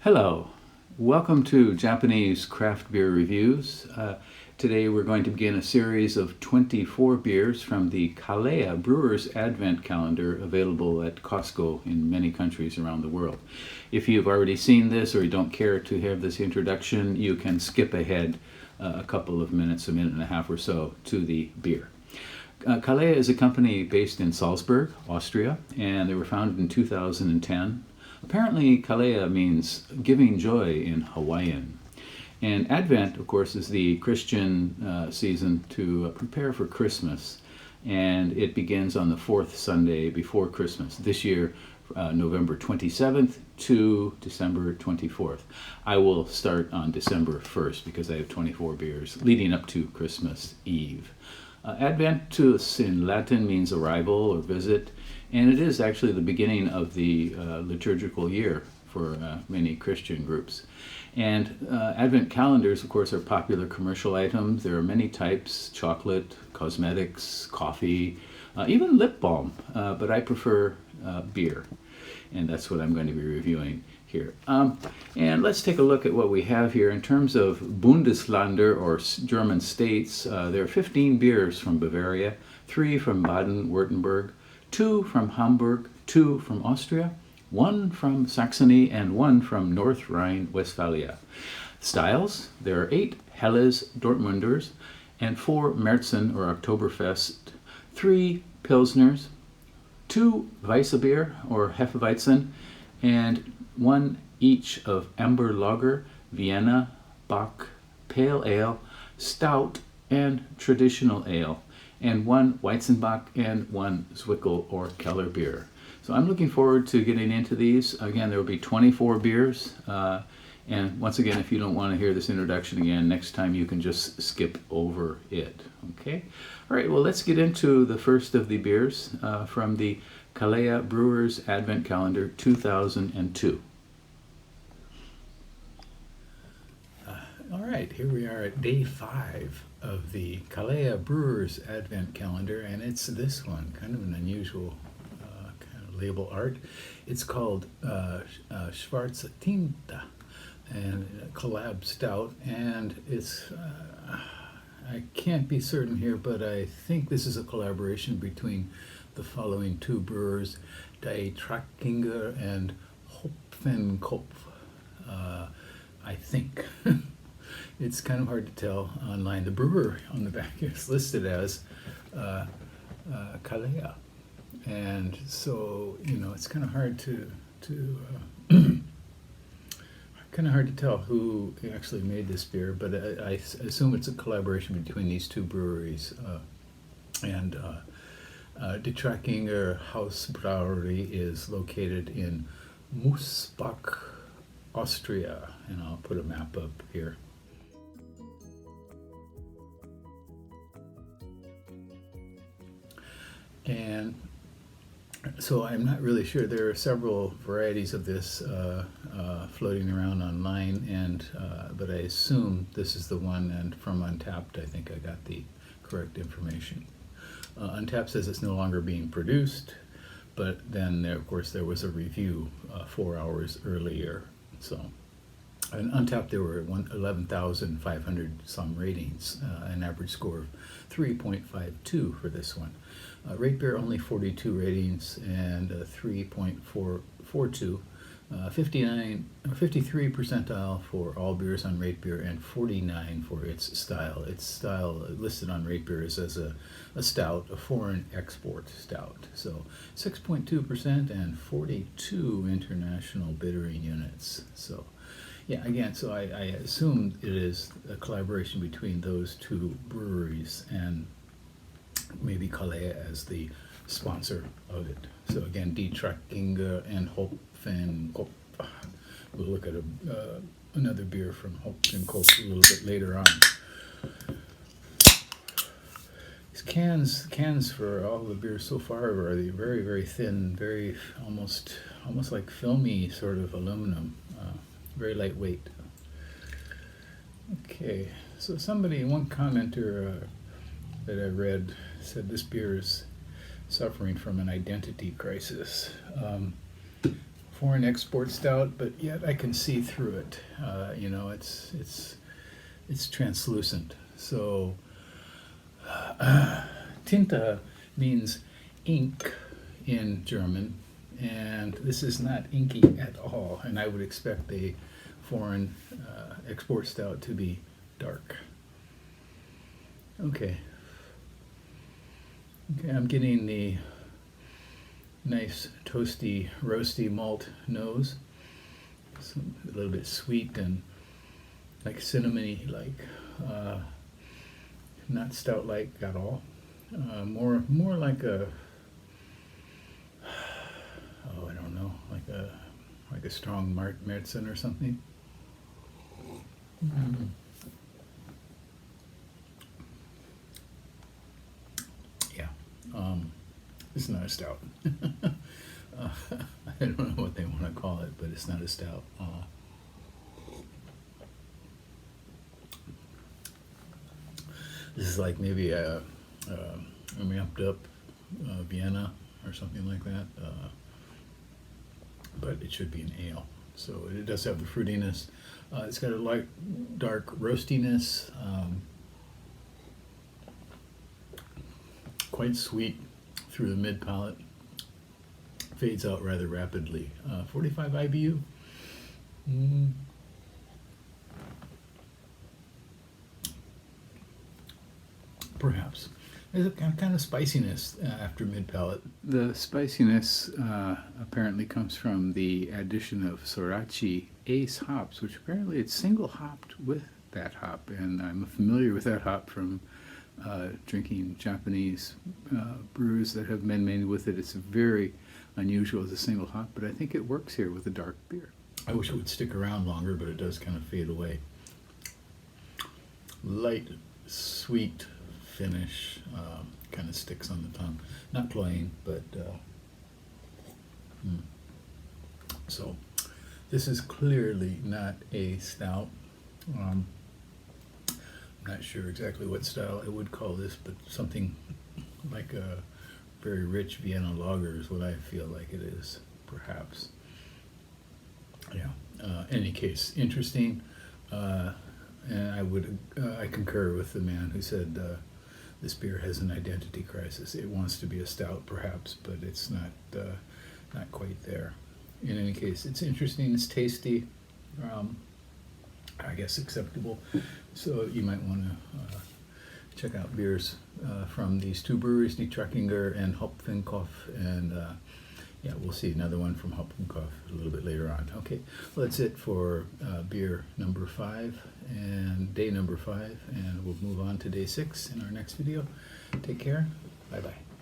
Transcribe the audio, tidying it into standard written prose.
Hello, welcome to Japanese Craft Beer Reviews. Today we're going to begin a series of 24 beers from the Kalea Brewer's Advent Calendar, available at Costco in many countries around the world. If you've already seen this or you don't care to have this introduction, you can skip ahead a couple of minutes, a minute and a half or so, to the beer. Kalea is a company based in Salzburg, Austria, and they were founded in 2010. Apparently, Kalea means giving joy in Hawaiian. And Advent, of course, is the Christian season to prepare for Christmas. And it begins on the fourth Sunday before Christmas. This year, November 27th to December 24th. I will start on December 1st because I have 24 beers leading up to Christmas Eve. Adventus in Latin means arrival or visit, and it is actually the beginning of the liturgical year for many Christian groups. And Advent calendars, of course, are popular commercial items. There are many types: chocolate, cosmetics, coffee, even lip balm, but I prefer beer, and that's what I'm going to be reviewing here. And let's take a look at what we have here in terms of Bundesländer, or German states. There are 15 beers from Bavaria, 3 from Baden-Württemberg, 2 from Hamburg, 2 from Austria, 1 from Saxony, and 1 from North Rhine-Westphalia. Styles: there are 8 Helles Dortmunders and 4 Märzen or Oktoberfest, 3 Pilsners, 2 Weissbier or Hefeweizen, and 1 each of Amber Lager, Vienna, Bock, Pale Ale, Stout, and Traditional Ale, and 1 Weizenbock and 1 Zwickel or Keller beer. So I'm looking forward to getting into these. Again, there will be 24 beers. And once again, if you don't want to hear this introduction again, next time you can just skip over it. Okay? All right, well, let's get into the first of the beers from the Kalea Brewer's Advent Calendar 2002. All right, here we are at day 5 of the Kalea Brewer's Advent Calendar, and it's this one, kind of an unusual kind of label art. It's called Schwarze Tinte, and collab stout, and it's I can't be certain here, but I think this is a collaboration between the following 2 brewers, Dietrachinger and Hopfenkopf. I think. It's kind of hard to tell online. The brewer on the back is listed as Kalea, and so it's kind of hard to kind of hard to tell who actually made this beer, but I assume it's a collaboration between these 2 breweries. And Dietrachinger Brauerei is located in Moosbach, Austria, and I'll put a map up here. And so I'm not really sure. There are several varieties of this floating around online, and but I assume this is the one. And from Untappd, I think I got the correct information. Untappd says it's no longer being produced, but then of course there was a review 4 hours earlier. So on Untappd there were 11,500 some ratings, an average score of 3.52 for this one. Rate beer only 42 ratings and 3.42, 53 percentile for all beers on Rate Beer, and 49 for its style. Its style listed on Rate Beer is as a stout, a foreign export stout. So 6.2% and 42 international bittering units. So yeah, again, so I assume it is a collaboration between those 2 breweries, and maybe Kalea as the sponsor of it. So again, Dietrachinger and Hopfenkopf. We'll look at another beer from Hopfenkopf a little bit later on. These cans for all the beers so far are very, very thin, very almost like filmy sort of aluminum, very lightweight. Okay, so one commenter that I read said this beer is suffering from an identity crisis. foreign export stout, but yet I can see through it. You know, it's translucent. So Tinte means ink in German, and this is not inky at all. And I would expect a foreign export stout to be dark. Okay, I'm getting the nice toasty, roasty malt nose. A little bit sweet and like cinnamony, like not stout-like at all. More like a I don't know, like a strong Märzen or something. Mm. Yeah, it's not a stout. I don't know what they want to call it, but it's not a stout. This is like maybe a ramped up Vienna or something like that, but it should be an ale. So it does have the fruitiness. It's got a light, dark roastiness, quite sweet through the mid palate. Fades out rather rapidly. 45 IBU. Perhaps. There's a kind of spiciness after mid palate. The spiciness apparently comes from the addition of Sorachi Ace hops, which apparently it's single hopped with that hop, and I'm familiar with that hop from drinking Japanese brews that have been made with it. It's very unusual as a single hop, but I think it works here with a dark beer. I wish it would stick around longer, but it does kind of fade away. Light, sweet finish, kind of sticks on the tongue. Not plain, but so this is clearly not a stout. I'm not sure exactly what style I would call this, but something like a very rich Vienna lager is what I feel like it is, perhaps. Yeah. Any case, interesting. And I concur with the man who said this beer has an identity crisis. It wants to be a stout, perhaps, but it's not quite there. In any case, it's interesting. It's tasty. I guess acceptable. So you might want to check out beers from these two breweries, Dietrachinger and Hopfenkopf, and yeah, we'll see another one from Hopfenkopf a little bit later on. Okay, well, that's it for beer number 5 and day number 5, and we'll move on to day 6 in our next video. Take care. Bye-bye.